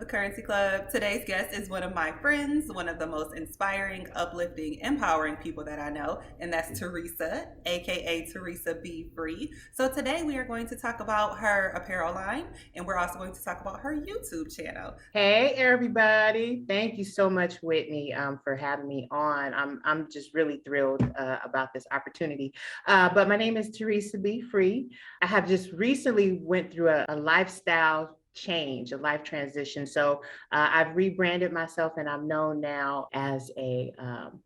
Currency Club. Today's guest is one of my friends, one of the most inspiring, uplifting, empowering people that I know, and that's Toresa, aka ToresaBeFree. So today we are going to talk about her apparel line, and we're also going to talk about her YouTube channel. Hey everybody! Thank you so much, Whitney, for having me on. I'm just really thrilled about this opportunity. But my name is Toresa B. Free. I have just recently went through a lifestyle change, a life transition. So I've rebranded myself, and I'm known now as a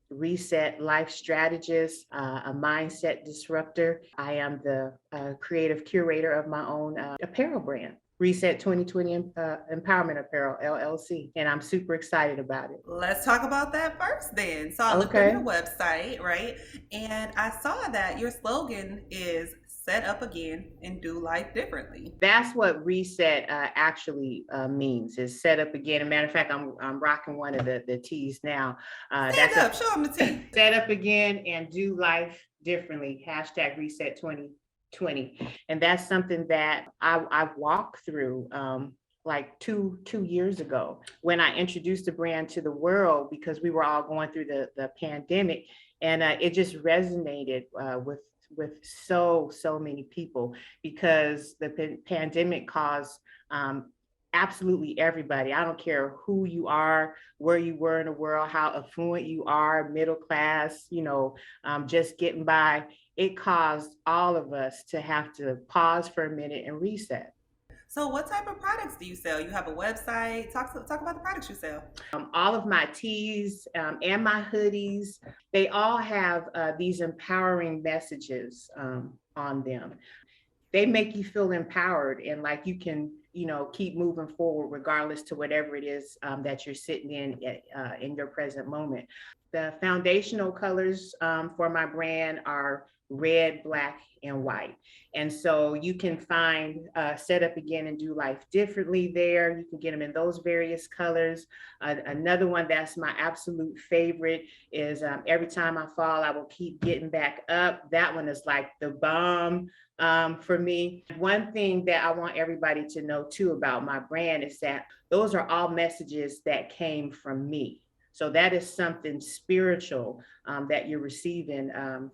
reset life strategist, a mindset disruptor. I am the creative curator of my own apparel brand. Reset 2020 Empowerment Apparel, LLC. And I'm super excited about it. Let's talk about that first then. So I looked on your website, right? And I saw that your slogan is set up again and do life differently. That's what reset actually means, is set up again. As a matter of fact, I'm rocking one of the tees now. Stand up, show them the tee. Set up again and do life differently. Hashtag reset 2020. And that's something that I've walked through like two years ago when I introduced the brand to the world, because we were all going through the pandemic, and it just resonated with so many people, because the pandemic caused absolutely everybody. I don't care who you are, where you were in the world, how affluent you are, middle class, just getting by. It caused all of us to have to pause for a minute and reset. So what type of products do you sell? You have a website. Talk about the products you sell. All of my tees and my hoodies, they all have these empowering messages on them. They make you feel empowered and like you can, keep moving forward regardless to whatever it is that you're sitting in your present moment. The foundational colors for my brand are red, black, and white. And so you can find Set Up Again and Do Life Differently there. You can get them in those various colors. Another one that's my absolute favorite is Every Time I Fall, I Will Keep Getting Back Up. That one is like the bomb for me. One thing that I want everybody to know too about my brand is that those are all messages that came from me. So that is something spiritual that you're receiving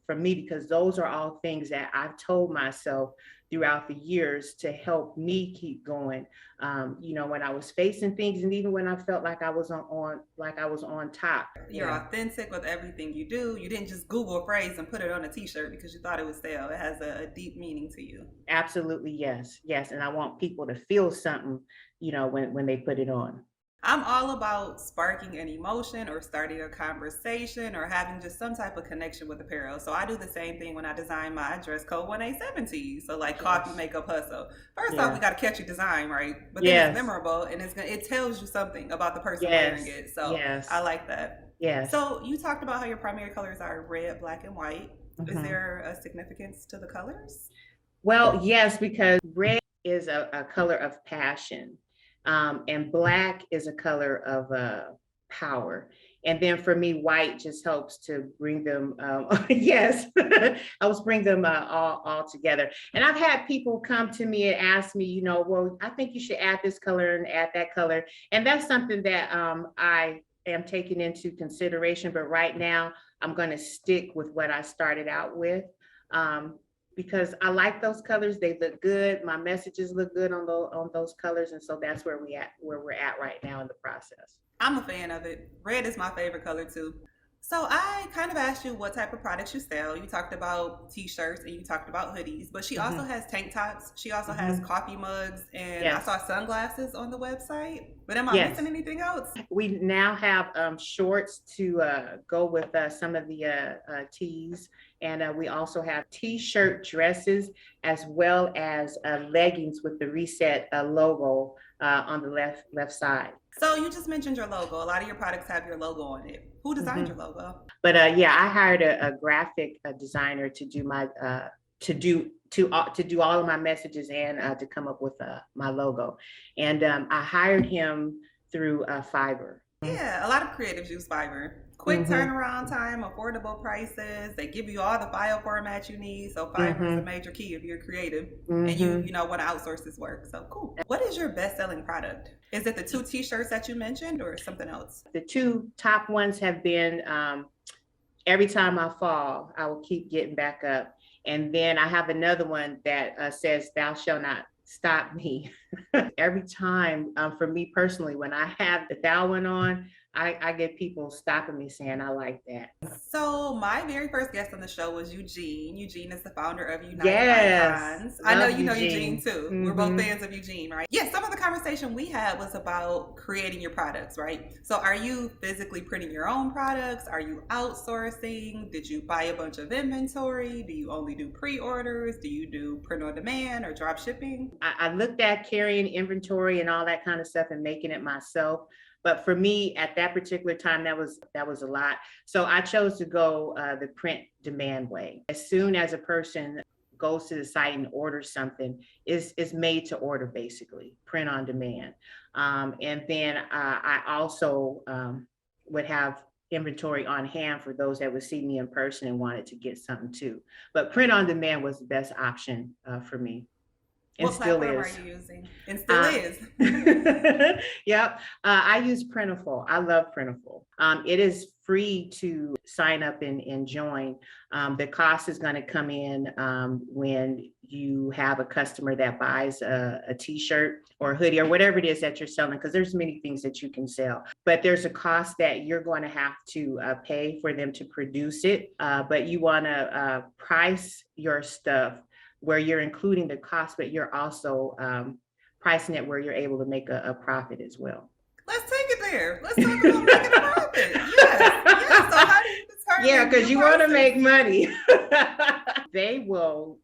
from me, because those are all things that I've told myself throughout the years to help me keep going. When I was facing things, and even when I felt like I was on top. You're authentic with everything you do. You didn't just Google a phrase and put it on a t-shirt because you thought it would sell. It has a deep meaning to you. Absolutely, yes. And I want people to feel something, when they put it on. I'm all about sparking an emotion or starting a conversation or having just some type of connection with apparel. So I do the same thing when I design my dress code 187 tees. So like coffee, makeup, hustle. First off, we got to catch your design, right? But then it's memorable and it tells you something about the person wearing it. So I like that. Yes. So you talked about how your primary colors are red, black, and white. Mm-hmm. Is there a significance to the colors? Well, yes, because red is a color of passion. And black is a color of power. And then for me, white just helps to bring them, helps bring them all together. And I've had people come to me and ask me, well, I think you should add this color and add that color. And that's something that I am taking into consideration. But right now, I'm going to stick with what I started out with. Because I like those colors, they look good. My messages look good on those colors, and so that's where we're at right now in the process. I'm a fan of it. Red is my favorite color too. So I kind of asked you what type of products you sell. You talked about t-shirts and you talked about hoodies, but she also has tank tops. She also has coffee mugs, and I saw sunglasses on the website. But am I missing anything else? We now have shorts to go with some of the tees. And we also have t-shirt dresses, as well as leggings with the Reset logo on the left side. So you just mentioned your logo. A lot of your products have your logo on it. Who designed your logo? But I hired a graphic designer to do my to do all of my messages and to come up with my logo. And I hired him through Fiverr. Yeah, a lot of creatives use Fiverr. Quick Mm-hmm. turnaround time, affordable prices. They give you all the file formats you need. So Fiverr is a Mm-hmm. major key if you're creative and Mm-hmm. want to outsource this work. So cool. What is your best selling product? Is it the two t-shirts that you mentioned or something else? The two top ones have been every time I fall, I will keep getting back up. And then I have another one that says, "Thou shalt not stop me." Every time, for me personally, when I have the thou one on, I get people stopping me saying, "I like that." So my very first guest on the show was Eugene. Eugene is the founder of United Yes, Icons. I know love you know Eugene Eugene. too. We're both Mm-hmm. fans of Eugene, right? Yeah, some of the conversation we had was about creating your products, right? So are you physically printing your own products? Are you outsourcing? Did you buy a bunch of inventory? Do you only do pre-orders? Do you do print on demand or drop shipping? I looked at carrying inventory and all that kind of stuff and making it myself. But for me, at that particular time, that was a lot. So I chose to go the print demand way. As soon as a person goes to the site and orders something, is made to order, basically print on demand. And then I also would have inventory on hand for those that would see me in person and wanted to get something too. But print on demand was the best option for me, and What still platform are is. you using? And still Uh, is. yep. I use Printful. I love Printful. It is free to sign up and join. The cost is going to come in when you have a customer that buys a t-shirt or a hoodie or whatever it is that you're selling, because there's many things that you can sell. But there's a cost that you're going to have to pay for them to produce it. But you want to price your stuff where you're including the cost, but you're also pricing it where you're able to make a profit as well. Let's take it there. Let's talk about making a profit. Yes. Yes. So how do you Yeah, determine because your you want to prices? make money. They will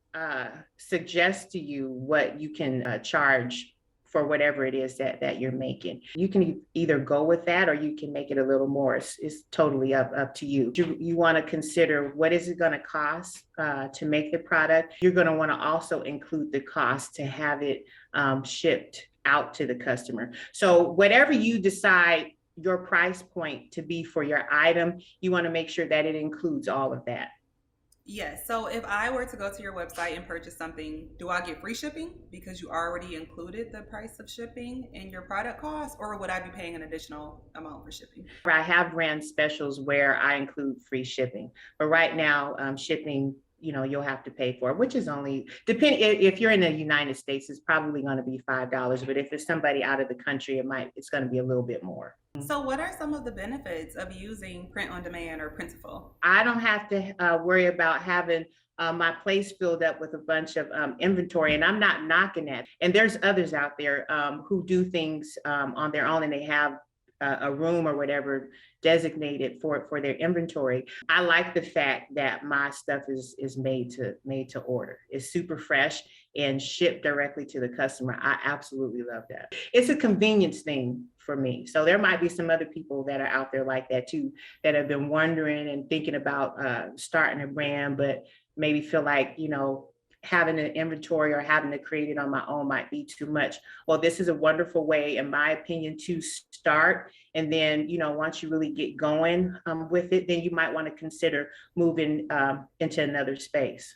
suggest to you what you can charge for whatever it is that you're making. You can either go with that or you can make it a little more. It's totally up to you. You want to consider what is it going to cost to make the product. You're going to want to also include the cost to have it shipped out to the customer. So whatever you decide your price point to be for your item, you want to make sure that it includes all of that. Yes. So if I were to go to your website and purchase something, do I get free shipping because you already included the price of shipping in your product cost, or would I be paying an additional amount for shipping? I have ran specials where I include free shipping, but right now, shipping, you'll have to pay for it, which is only depend if you're in the United States, it's probably going to be $5. But if it's somebody out of the country, it's going to be a little bit more. So what are some of the benefits of using print on demand or Printful? I don't have to worry about having my place filled up with a bunch of inventory, and I'm not knocking that. And there's others out there who do things on their own, and they have a room or whatever designated for their inventory. I like the fact that my stuff is made to order. It's super fresh and shipped directly to the customer. I absolutely love that. It's a convenience thing for me. So there might be some other people that are out there like that too, that have been wondering and thinking about starting a brand, but maybe feel like, having an inventory or having to create it on my own might be too much. Well, this is a wonderful way, in my opinion, to start. And then, once you really get going with it, then you might want to consider moving into another space.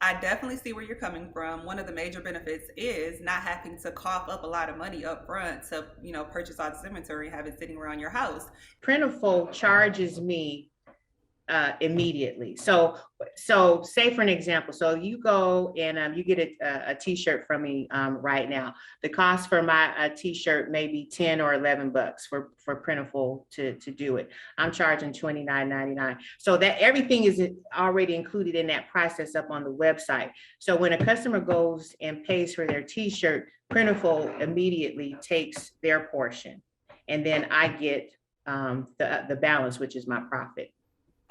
I definitely see where you're coming from. One of the major benefits is not having to cough up a lot of money up front to, purchase all this inventory and have it sitting around your house. Printful charges me immediately. So say for an example, so you go and you get a t-shirt from me right now. The cost for my t-shirt may be 10 or 11 bucks for Printful to do it. I'm charging $29.99. So that everything is already included in that price that's up on the website. So when a customer goes and pays for their t-shirt, Printful immediately takes their portion. And then I get the balance, which is my profit.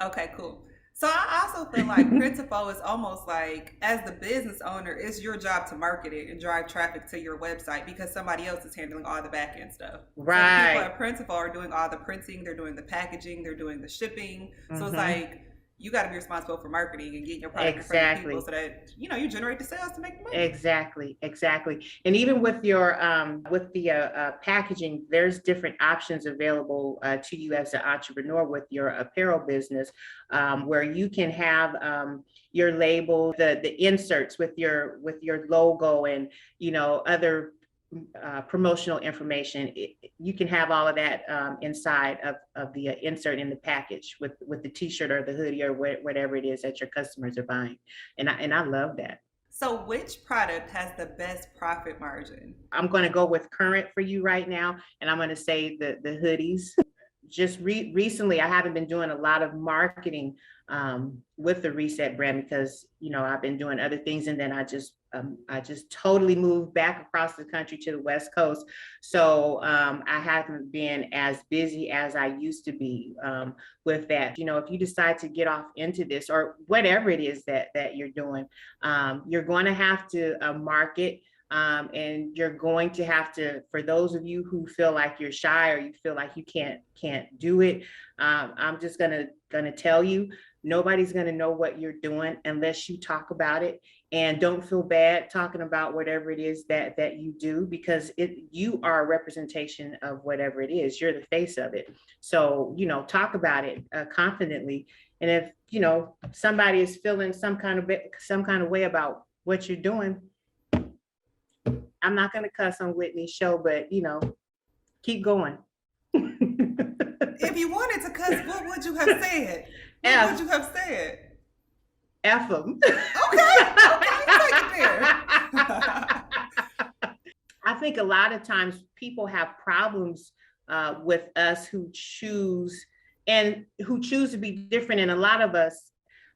Okay, cool. So I also feel like Printful is almost like, as the business owner, it's your job to market it and drive traffic to your website because somebody else is handling all the back end stuff. Right. So the people at Printful are doing all the printing, they're doing the packaging, they're doing the shipping. So it's like you got to be responsible for marketing and getting your product in front of people Exactly. so that, you generate the sales to make the money. Exactly, exactly. And even with your with the packaging, there's different options available to you as an entrepreneur with your apparel business, where you can have your label, the inserts with your logo, and other promotional information. You can have all of that inside of the insert in the package with the t-shirt or the hoodie or whatever it is that your customers are buying. And I love that. So which product has the best profit margin? I'm going to go with current for you right now, and I'm going to say the hoodies. Just recently, I haven't been doing a lot of marketing with the Reset brand because I've been doing other things, and then I just totally moved back across the country to the West Coast. So I haven't been as busy as I used to be with that. If you decide to get off into this or whatever it is that you're doing, you're going to have to market. And you're going to have to, for those of you who feel like you're shy or you feel like you can't do it, I'm just gonna tell you, nobody's gonna know what you're doing unless you talk about it. And don't feel bad talking about whatever it is that you do, because you are a representation of whatever it is. You're the face of it. So talk about it confidently. And if somebody is feeling some kind of way about what you're doing, I'm not going to cuss on Whitney's show, but keep going. If you wanted to cuss, what would you have said? What would you have said? F them. Okay, take it there. I think a lot of times people have problems with us who choose to be different. And a lot of us,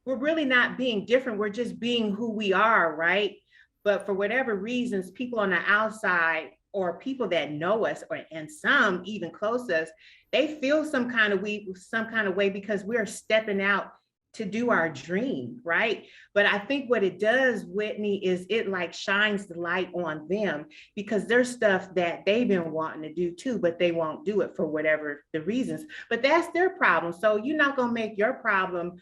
we're really not being different. We're just being who we are, right? But for whatever reasons, people on the outside or people that know us, and some even close to us, they feel some kind of way because we're stepping out to do our dream, right? But I think what it does, Whitney, is it like shines the light on them because there's stuff that they've been wanting to do too, but they won't do it for whatever the reasons. But that's their problem. So you're not gonna make your problem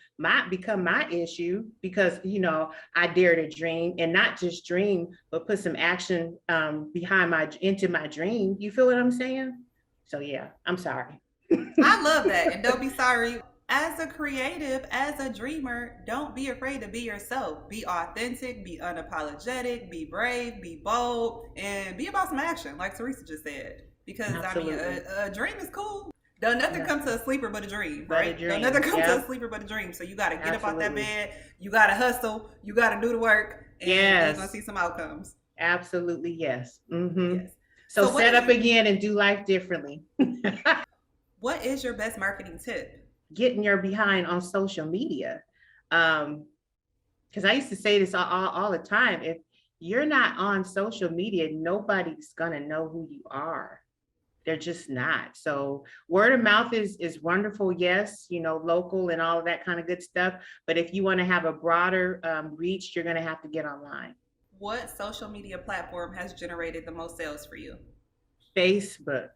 become my issue because I dare to dream, and not just dream, but put some action into my dream. You feel what I'm saying? So yeah, I'm sorry. I love that, and don't be sorry. As a creative, as a dreamer, don't be afraid to be yourself. Be authentic, be unapologetic, be brave, be bold, and be about some action, like Teresa just said. Because absolutely. A dream is cool. Don't nothing come to a sleeper but a dream, right? Don't nothing come to a sleeper but a dream. So you got to get up out that bed. You got to hustle. You got to do the work, and you're gonna see some outcomes. Absolutely, yes. Mm-hmm. Yes. So set up again and do life differently. What is your best marketing tip? Getting your behind on social media. Because I used to say this all the time. If you're not on social media, nobody's gonna know who you are. They're just not. So word of mouth is wonderful. Yes, local and all of that kind of good stuff. But if you want to have a broader reach, you're gonna have to get online. What social media platform has generated the most sales for you? Facebook.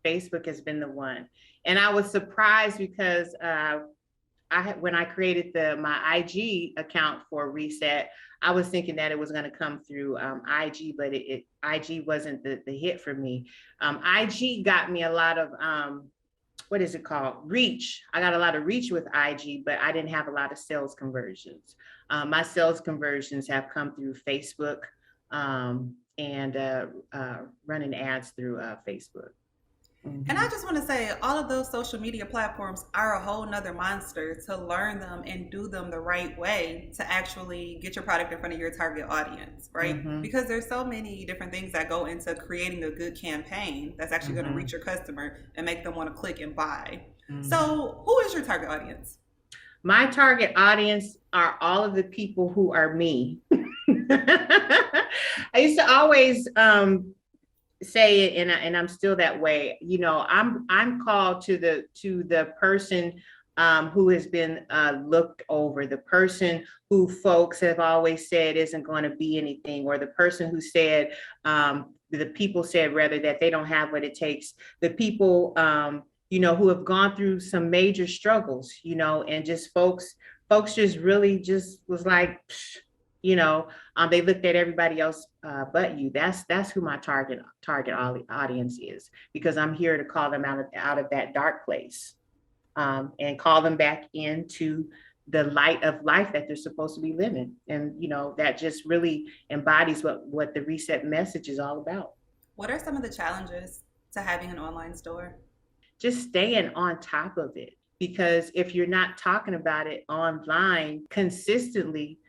Facebook has been the one. And I was surprised because when I created my IG account for Reset, I was thinking that it was going to come through IG, but IG wasn't the hit for me. IG got me a lot of, what is it called? Reach. I got a lot of reach with IG, but I didn't have a lot of sales conversions. My sales conversions have come through Facebook and running ads through Facebook. And I just want to say, all of those social media platforms are a whole nother monster to learn them and do them the right way to actually get your product in front of your target audience, right? Mm-hmm. Because there's so many different things that go into creating a good campaign that's actually going to reach your customer and make them want to click and buy. Mm-hmm. So who is your target audience? My target audience are all of the people who are me. I used to always say it, and I'm still that way. I'm called to the person who has been looked over, the person who folks have always said isn't going to be anything, or the person who said the people said rather that they don't have what it takes. The people who have gone through some major struggles, and just folks just really just was like, they looked at everybody else but you. That's who my target audience is, because I'm here to call them out of that dark place, and call them back into the light of life that they're supposed to be living. And, that just really embodies what the reset message is all about. What are some of the challenges to having an online store? Just staying on top of it, because if you're not talking about it online consistently,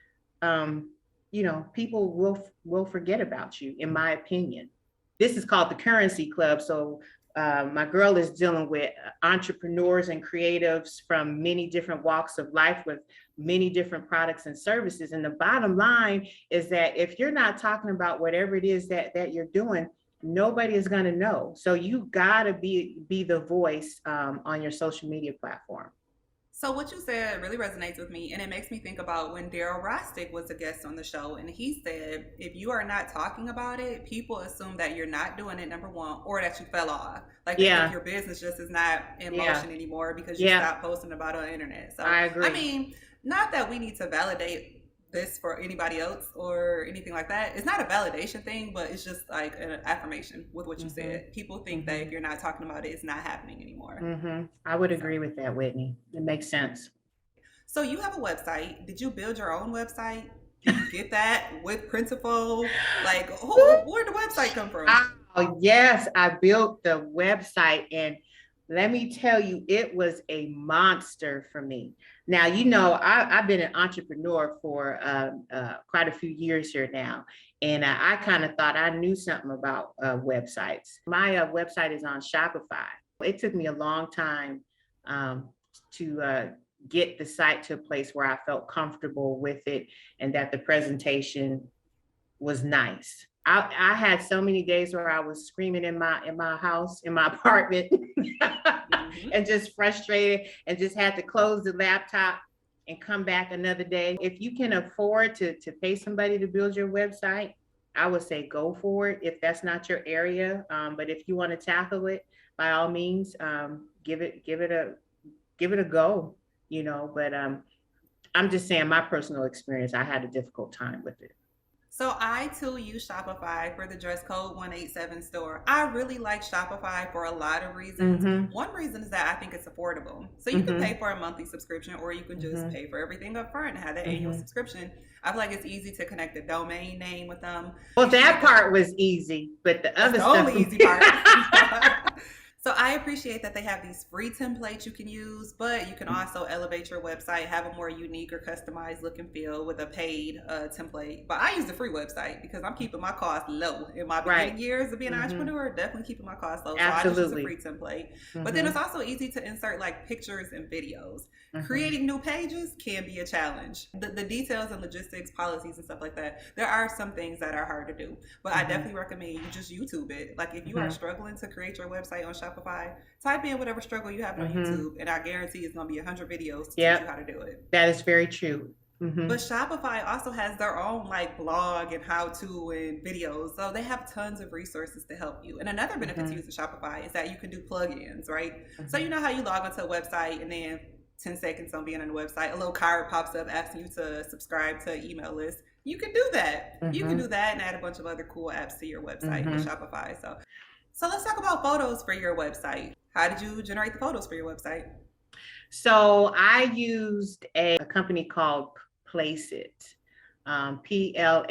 people will forget about you, in my opinion. This is called the Currency Club. So my girl is dealing with entrepreneurs and creatives from many different walks of life with many different products and services. And the bottom line is that if you're not talking about whatever it is that you're doing, nobody is going to know. So you got to be the voice on your social media platform. So what you said really resonates with me, and it makes me think about when Daryl Rostic was a guest on the show, and he said, if you are not talking about it, people assume that you're not doing it, number one, or that you fell off. Like, your business just is not in motion anymore because you stopped posting about it on the internet. So I agree. I mean, not that we need to validate this for anybody else or anything like that. It's not a validation thing, but it's just like an affirmation with what you said. People think that if you're not talking about it, it's not happening anymore. I would agree with that, Whitney. It makes sense. So you have a website. Did you build your own website? Did you get that with Printful? Like, where'd the website come from? Oh, yes, I built the website, and let me tell you, it was a monster for me. Now, I've been an entrepreneur for quite a few years here now, and I kind of thought I knew something about websites. My website is on Shopify. It took me a long time to get the site to a place where I felt comfortable with it and that the presentation was nice. I had so many days where I was screaming in my house, in my apartment, and just frustrated, and just had to close the laptop and come back another day. If you can afford to pay somebody to build your website, I would say go for it if that's not your area. But if you want to tackle it, by all means, give it a go. But I'm just saying, my personal experience, I had a difficult time with it. So I too use Shopify for the dress code 187 store. I really like Shopify for a lot of reasons. One reason is that I think it's affordable. So you can pay for a monthly subscription, or you can just pay for everything up front and have that annual subscription. I feel like it's easy to connect a domain name with them. Well, that part was easy, but the other stuff. That's the only easy part. So I appreciate that they have these free templates you can use, but you can also elevate your website, have a more unique or customized look and feel with a paid template. But I use the free website because I'm keeping my costs low. In my beginning years of being an entrepreneur, definitely keeping my costs low. So Absolutely. I just use a free template. But then it's also easy to insert like pictures and videos. Creating new pages can be a challenge. The details and logistics, policies and stuff like that, there are some things that are hard to do. But I definitely recommend you just YouTube it. Like if you are struggling to create your website on Shopify, type in whatever struggle you have on YouTube, and I guarantee it's going to be 100 videos to teach you how to do it. That is very true. But Shopify also has their own like blog and how-to and videos. So they have tons of resources to help you. And another benefit to using Shopify is that you can do plugins, right? So you know how you log onto a website and then 10 seconds on being on the website, a little card pops up asking you to subscribe to an email list. You can do that. You can do that and add a bunch of other cool apps to your website with Shopify. So let's talk about photos for your website. How did you generate the photos for your website? So I used a company called Placeit, Placeit,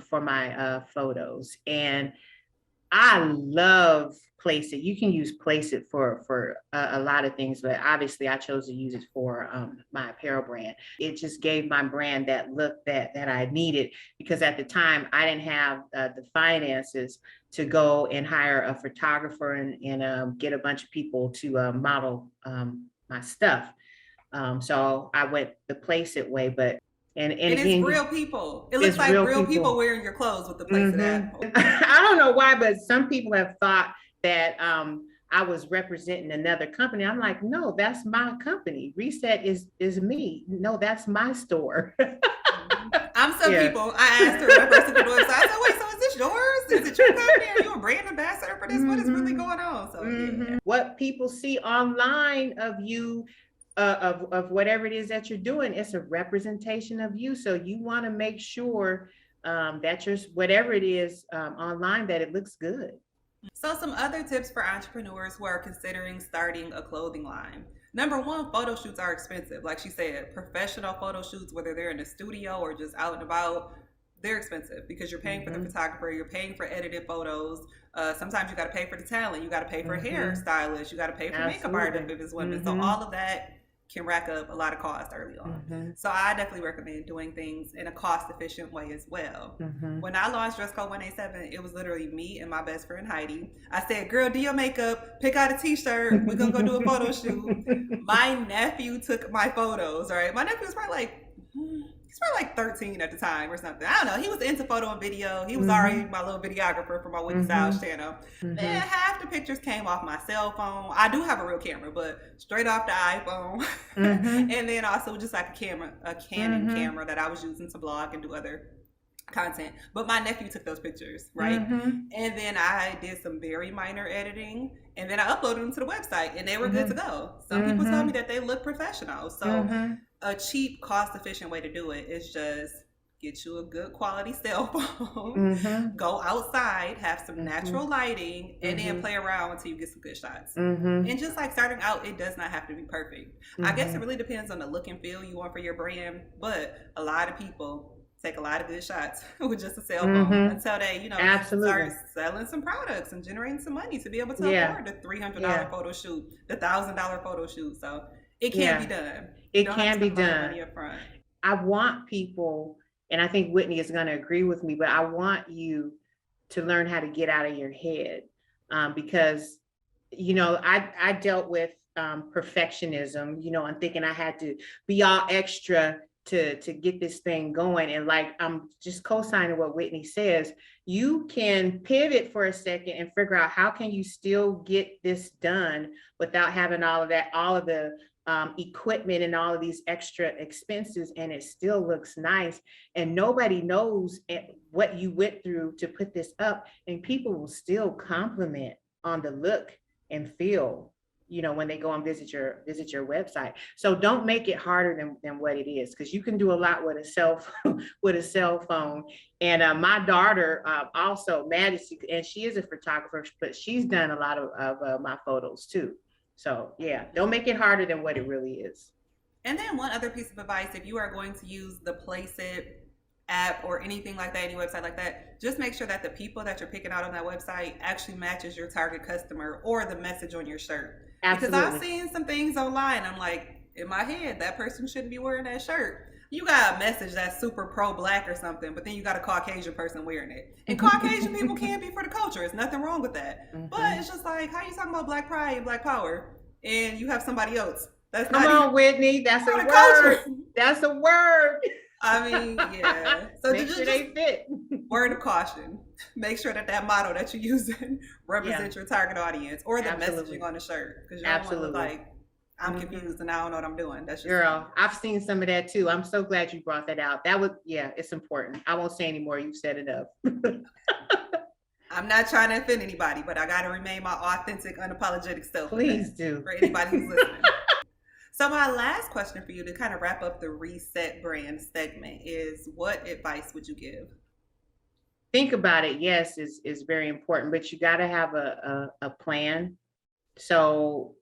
for my photos. And I love Placeit. You can use Placeit for a lot of things, but obviously I chose to use it for my apparel brand. It just gave my brand that look that I needed, because at the time I didn't have the finances to go and hire a photographer and get a bunch of people to model my stuff. So I went the Placeit way, but and it's real people. It looks like real people wearing your clothes with the Placeit app. I don't know why, but some people have thought that I was representing another company. I'm like, no, that's my company. Reset is me. No, that's my store. I'm some people. I asked her when I first did the website. I said, wait, so is this yours? Is it your company? Are you a brand ambassador for this? What is really going on? So yeah. What people see online of you, of whatever it is that you're doing, it's a representation of you. So you want to make sure that you're, whatever it is online, that it looks good. So some other tips for entrepreneurs who are considering starting a clothing line. Number one, photo shoots are expensive. Like she said, professional photo shoots, whether they're in a studio or just out and about, they're expensive because you're paying for the photographer, you're paying for edited photos. Sometimes you got to pay for the talent, you got to pay for a hairstylist, you got to pay for makeup artists if it's women. So all of that can rack up a lot of cost early on. So I definitely recommend doing things in a cost-efficient way as well. When I launched Dress Code 187, it was literally me and my best friend Heidi. I said, girl, do your makeup, pick out a t-shirt, we're gonna go do a photo shoot. My nephew took my photos, right? My nephew was probably like 13 at the time or something. I don't know. He was into photo and video. He was already my little videographer for my Whitney Styles channel. And half the pictures came off my cell phone. I do have a real camera, but straight off the iPhone. And then also just like a Canon camera that I was using to blog and do other content. But my nephew took those pictures, right? And then I did some very minor editing, and then I uploaded them to the website, and they were good to go. Some people told me that they look professional. So a cheap, cost-efficient way to do it is just get you a good quality cell phone, go outside, have some natural lighting, and then play around until you get some good shots. And just like starting out, it does not have to be perfect. I guess it really depends on the look and feel you want for your brand, but a lot of people take a lot of good shots with just a cell phone until they, start selling some products and generating some money to be able to afford the $300 photo shoot, the $1,000 photo shoot. So it can be done. It can be done. I want people, and I think Whitney is going to agree with me, but I want you to learn how to get out of your head because, I dealt with perfectionism, and thinking I had to be all extra to get this thing going. And like, I'm just co-signing what Whitney says. You can pivot for a second and figure out how can you still get this done without having all of the equipment and all of these extra expenses, and it still looks nice. And nobody knows what you went through to put this up, and people will still compliment on the look and feel, when they go and visit your website. So don't make it harder than what it is, because you can do a lot with a cell phone. And my daughter also Majesty, and she is a photographer, but she's done a lot of my photos too. So yeah, don't make it harder than what it really is. And then one other piece of advice, if you are going to use the Placeit app or anything like that, any website like that, just make sure that the people that you're picking out on that website actually matches your target customer or the message on your shirt. Absolutely. Because I've seen some things online, I'm like, in my head, that person shouldn't be wearing that shirt. You got a message that's super pro-black or something, but then you got a Caucasian person wearing it. And Caucasian people can be for the culture. There's nothing wrong with that. But it's just like, how you talking about black pride and black power, and you have somebody else? That's Come on, Whitney. That's a word. That's a word. I mean, yeah. So make sure they fit. Word of caution. Make sure that motto that you're using represents your target audience or the messaging on the shirt. Because you don't want to look like, I'm confused and I don't know what I'm doing. That's just girl, I've seen some of that too. I'm so glad you brought that out. It's important. I won't say anymore. You've said enough. I'm not trying to offend anybody, but I got to remain my authentic, unapologetic self. Please do. For anybody who's listening. So my last question for you to kind of wrap up the Reset Brand segment is, what advice would you give? Think about it. Yes, is very important, but you got to have a plan. So,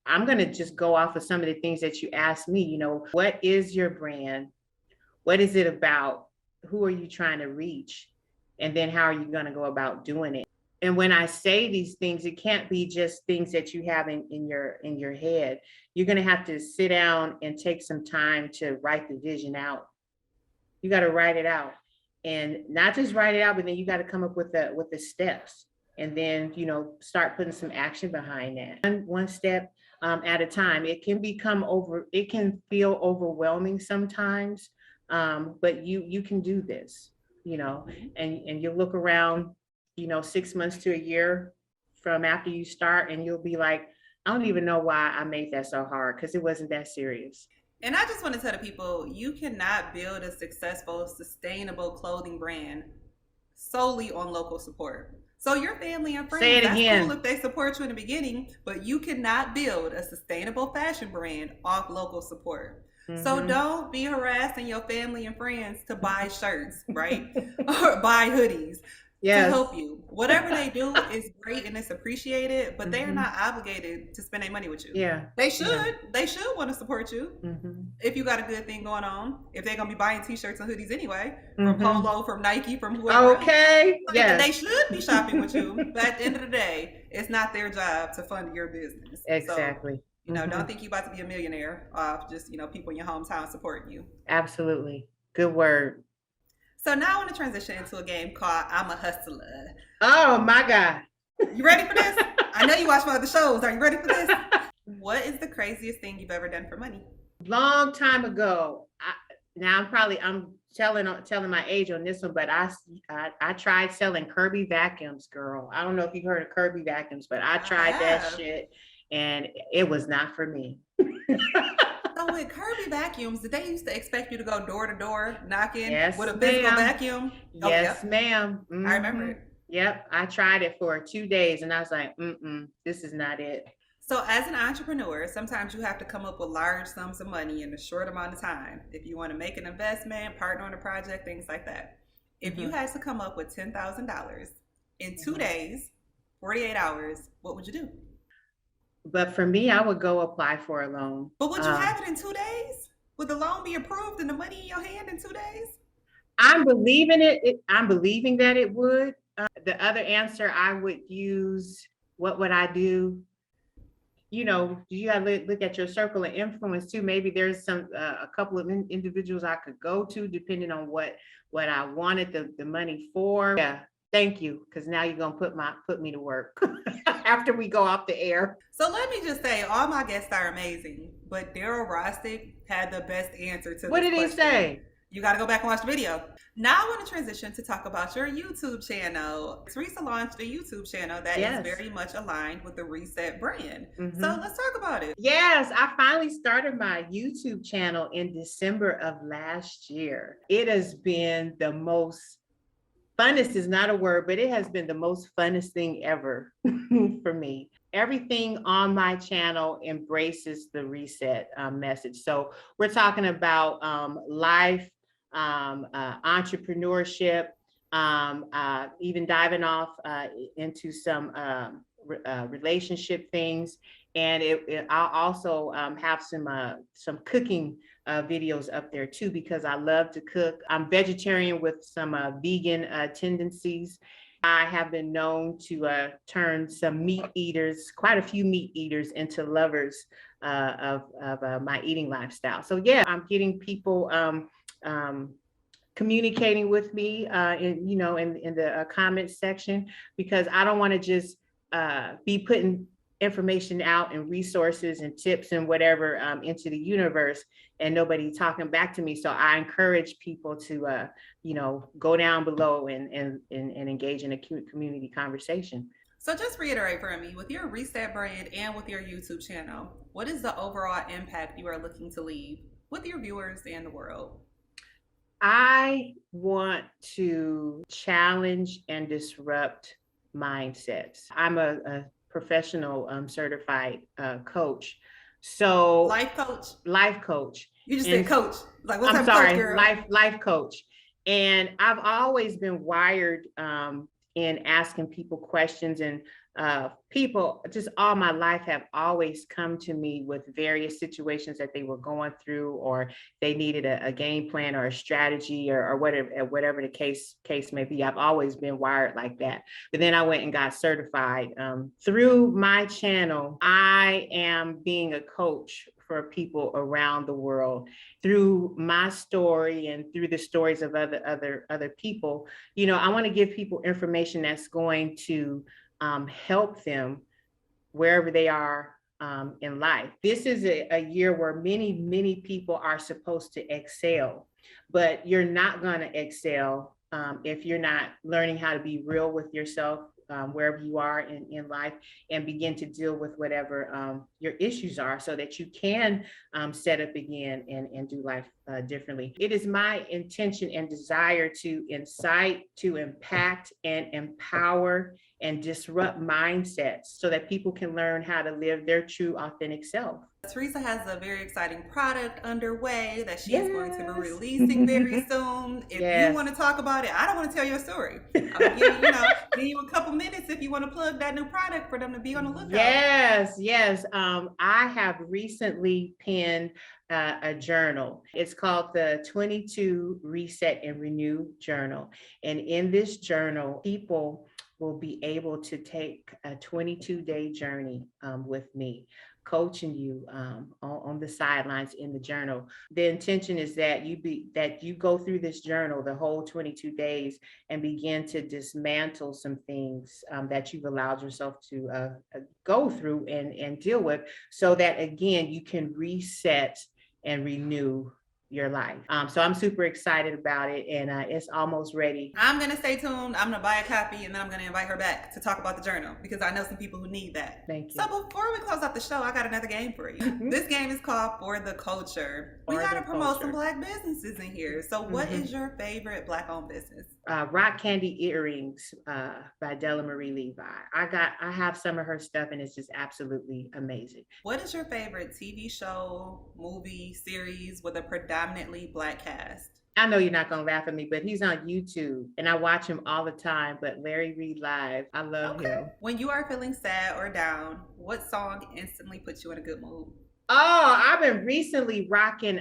I'm going to just go off of some of the things that you asked me. What is your brand? What is it about? Who are you trying to reach? And then how are you going to go about doing it? And when I say these things, it can't be just things that you have in your head. You're going to have to sit down and take some time to write the vision out. You got to write it out, and not just write it out, but then you got to come up with the steps, and then, start putting some action behind that. One step at a time. It can feel overwhelming sometimes, but you can do this, and you look around, 6 months to a year from after you start, and you'll be like, I don't even know why I made that so hard, because it wasn't that serious. And I just want to tell the people, you cannot build a successful, sustainable clothing brand solely on local support. So your family and Say friends, it that's cool again. if they support you in the beginning, but you cannot build a sustainable fashion brand off local support. So Mhm. don't be harassing your family and friends to buy shirts, right? Or buy hoodies to help Yes. you. Whatever they do is great and it's appreciated, but they are Mhm. not obligated to spend their money with you. Yeah. They Yeah. should. They should want to support you Mhm. if you got a good thing going on. If they're gonna be buying t-shirts and hoodies anyway, from Mhm. Polo, from Nike, from whoever else, Okay. like they Yes. should be shopping with you. But at the end of the day, it's not their job to fund your business. So, Exactly. don't Mhm. think you about to be a millionaire off just, people in your hometown supporting you. Absolutely. Good word. So now I want to transition into a game called I'm a Hustler. Oh my God. You ready for this? I know you watch my other shows. Are you ready for this? What is the craziest thing you've ever done for money? Long time ago. Now I'm telling my age on this one, but I tried selling Kirby vacuums, girl. I don't know if you've heard of Kirby vacuums, but I I tried that have. shit and it was not for me. So with Kirby vacuums, did they used to expect you to go door to door knocking with Yes, a physical ma'am. vacuum? Oh, Yes, yep. ma'am. I remember Hmm. it. Yep. I tried it for 2 days and I was like, this is not it. So as an entrepreneur, sometimes you have to come up with large sums of money in a short amount of time. If you want to make an investment, partner on a project, things like that. If you Hmm. had to come up with $10,000 in two Hmm. days, 48 hours, what would you do? But for me, I would go apply for a loan. But would you have it in 2 days? Would the loan be approved and the money in your hand in 2 days? I'm believing it. I'm believing that it would. The other answer I would use, what would I do? You got to look at your circle of influence too. Maybe there's a couple of individuals I could go to, depending on what I wanted the money for. Yeah, thank you, because now you're gonna put me to work after we go off the air. So let me just say, all my guests are amazing, but Daryl Rostick had the best answer to What this did he question. say? You got to go back and watch the video. Now I want to transition to talk about your YouTube channel. Teresa launched a YouTube channel that is Yes. very much aligned with the Reset brand. Mm-hmm. So let's talk about it. Yes, I finally started my YouTube channel in December of last year. It has been the most funnest is not a word, but it has been the most funnest thing ever for me. Everything on my channel embraces the reset message. So we're talking about life, entrepreneurship, even diving off into some relationship things. And I'll also have some cooking videos up there too, because I love to cook. I'm vegetarian with some vegan tendencies. I have been known to turn some meat eaters, quite a few meat eaters, into lovers of my eating lifestyle. So yeah, I'm getting people communicating with me in the comments section, because I don't want to just be putting information out and resources and tips and whatever into the universe and nobody talking back to me. So I encourage people to go down below and engage in a community conversation. So just reiterate for me, with your Reset brand and with your YouTube channel, what is the overall impact you are looking to leave with your viewers and the world? I want to challenge and disrupt mindsets. I'm a professional certified coach. So Life coach? life coach. You just And said coach. Like what I'm type of coach, sorry, girl? life coach. And I've always been wired in asking people questions, and people just all my life have always come to me with various situations that they were going through, or they needed a game plan or a strategy or whatever the case may be. I've always been wired like that. But then I went and got certified. Through my channel, I am being a coach for people around the world through my story and through the stories of other people. I want to give people information that's going to help them wherever they are in life. This is a year where many people are supposed to excel, but you're not going to excel if you're not learning how to be real with yourself, wherever you are in life and begin to deal with whatever your issues are so that you can set up again and do life differently. It is my intention and desire to incite, to impact, and empower and disrupt mindsets so that people can learn how to live their true, authentic self. Teresa has a very exciting product underway that she is going to be releasing very soon. If you want to talk about it, I don't want to tell your story. I'm give you a couple minutes if you want to plug that new product for them to be on the lookout. Yes. I have recently penned a journal. It's called the 22 Reset and Renew Journal. And in this journal, people will be able to take a 22-day journey with me, coaching you on the sidelines in the journal. The intention is that you go through this journal the whole 22 days and begin to dismantle some things that you've allowed yourself to go through and deal with, so that again you can reset and renew your life. So I'm super excited about it, and it's almost ready. I'm going to stay tuned. I'm going to buy a copy, and then I'm going to invite her back to talk about the journal, because I know some people who need that. Thank you. So before we close out the show, I got another game for you. This game is called For the Culture. We got to promote some Black businesses in here. So what is your favorite Black-owned business? Rock Candy Earrings by Della Marie Levi. I have some of her stuff, and it's just absolutely amazing. What is your favorite TV show, movie, series with a predominantly Black cast? I know you're not going to laugh at me, but he's on YouTube and I watch him all the time. But Larry Reid Live, I love him. When you are feeling sad or down, what song instantly puts you in a good mood? Oh, I've been recently rocking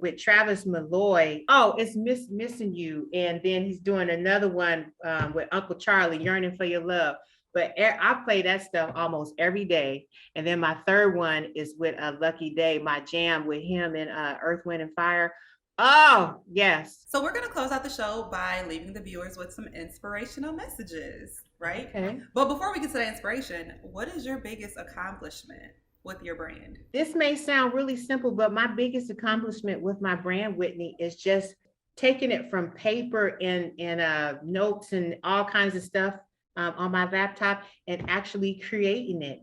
with Travis Malloy. Oh, it's Missing You. And then he's doing another one with Uncle Charlie, Yearning for Your Love. But I play that stuff almost every day. And then my third one is with Lucky Day, my jam with him and Earth, Wind, and Fire. Oh, yes. So we're going to close out the show by leaving the viewers with some inspirational messages, right? Okay. But before we get to that inspiration, what is your biggest accomplishment with your brand? This may sound really simple, but my biggest accomplishment with my brand, Whitney, is just taking it from paper and notes and all kinds of stuff on my laptop and actually creating it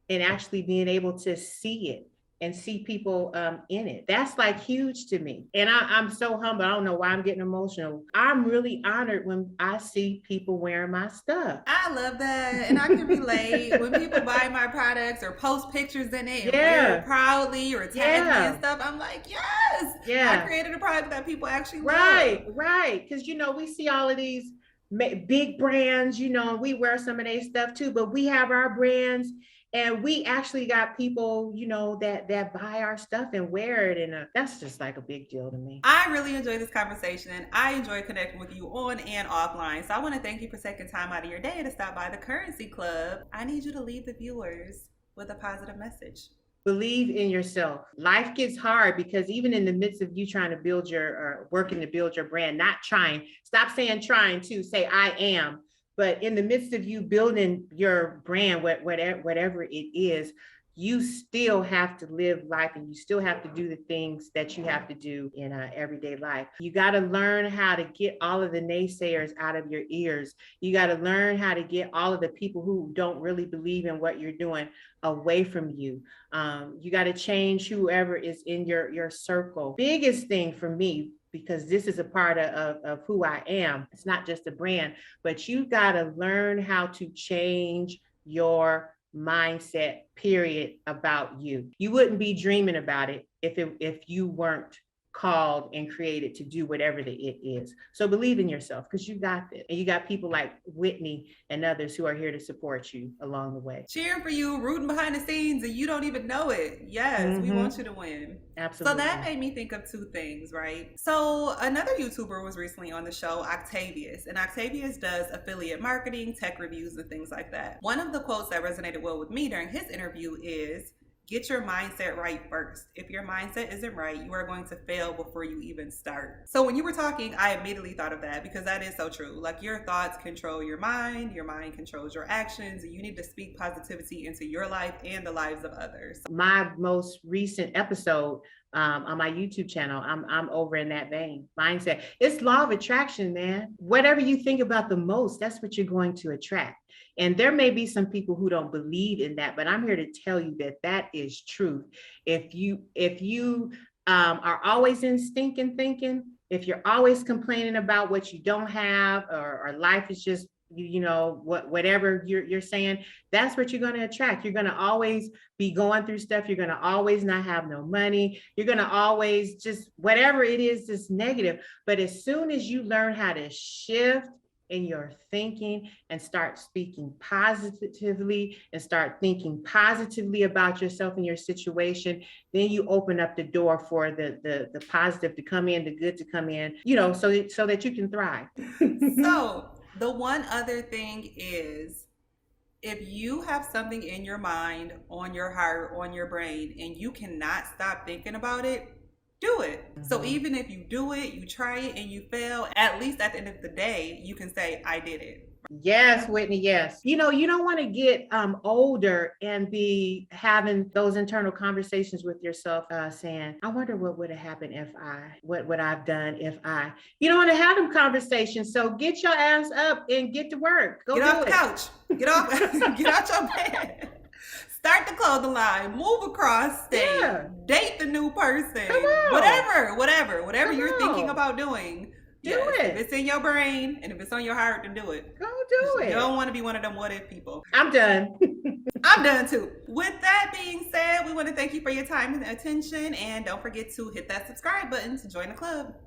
and actually being able to see it and see people in it. That's like huge to me. And I'm so humble. I don't know why I'm getting emotional. I'm really honored when I see people wearing my stuff. I love that. And I can relate. When people buy my products or post pictures in it and wear it proudly or tag me and stuff, I'm like, yes, I created a product that people actually love. Right. Because, we see all of these big brands, we wear some of their stuff too, but we have our brands. And we actually got people, that buy our stuff and wear it. And that's just like a big deal to me. I really enjoyed this conversation. I enjoy connecting with you on and offline. So I want to thank you for taking time out of your day to stop by the Currency Club. I need you to leave the viewers with a positive message. Believe in yourself. Life gets hard because even in the midst of you trying to build working to build your brand, not trying, stop saying trying to, say I am. But in the midst of you building your brand, whatever it is, you still have to live life and you still have to do the things that you have to do in everyday life. You got to learn how to get all of the naysayers out of your ears. You got to learn how to get all of the people who don't really believe in what you're doing away from you. You got to change whoever is in your circle. Biggest thing for me, because this is a part of who I am. It's not just a brand, but you got to learn how to change your mindset, period, about you. You wouldn't be dreaming about it if you weren't called and created to do whatever it is. So believe in yourself, because you got this. And you got people like Whitney and others who are here to support you along the way. Cheering for you, rooting behind the scenes, and you don't even know it. Yes, we want you to win. Absolutely. So that made me think of two things, right? So another YouTuber was recently on the show, Octavius, and Octavius does affiliate marketing, tech reviews, and things like that. One of the quotes that resonated well with me during his interview is, get your mindset right first. If your mindset isn't right, you are going to fail before you even start. So when you were talking, I immediately thought of that, because that is so true. Like, your thoughts control your mind controls your actions, and you need to speak positivity into your life and the lives of others. My most recent episode on my YouTube channel, I'm over in that vein. Mindset. It's law of attraction, man. Whatever you think about the most, that's what you're going to attract. And there may be some people who don't believe in that, but I'm here to tell you that that is truth. If you are always in stinking thinking, if you're always complaining about what you don't have, or life is just, whatever you're saying, that's what you're going to attract. You're going to always be going through stuff. You're going to always not have no money. You're going to always just, whatever it is, just negative. But as soon as you learn how to shift in your thinking and start speaking positively and start thinking positively about yourself and your situation, then you open up the door for the positive to come in, the good to come in, so that you can thrive. So the one other thing is, if you have something in your mind, on your heart, on your brain, and you cannot stop thinking about it, do it. So even if you do it, you try it and you fail, at least at the end of the day, you can say, I did it. Yes, Whitney, yes. You don't want to get older and be having those internal conversations with yourself, saying, I wonder what would have happened if what would I've done if I, you don't want to have them conversations. So get your ass up and get to work. Go get off the couch. Get off, get out your bed. Start the clothing line, move across state, date the new person, whatever you're thinking about doing. Do it. If it's in your brain and if it's on your heart, then do it. Go do it. You don't want to be one of them what if people. I'm done. I'm done too. With that being said, we want to thank you for your time and attention. And don't forget to hit that subscribe button to join the club.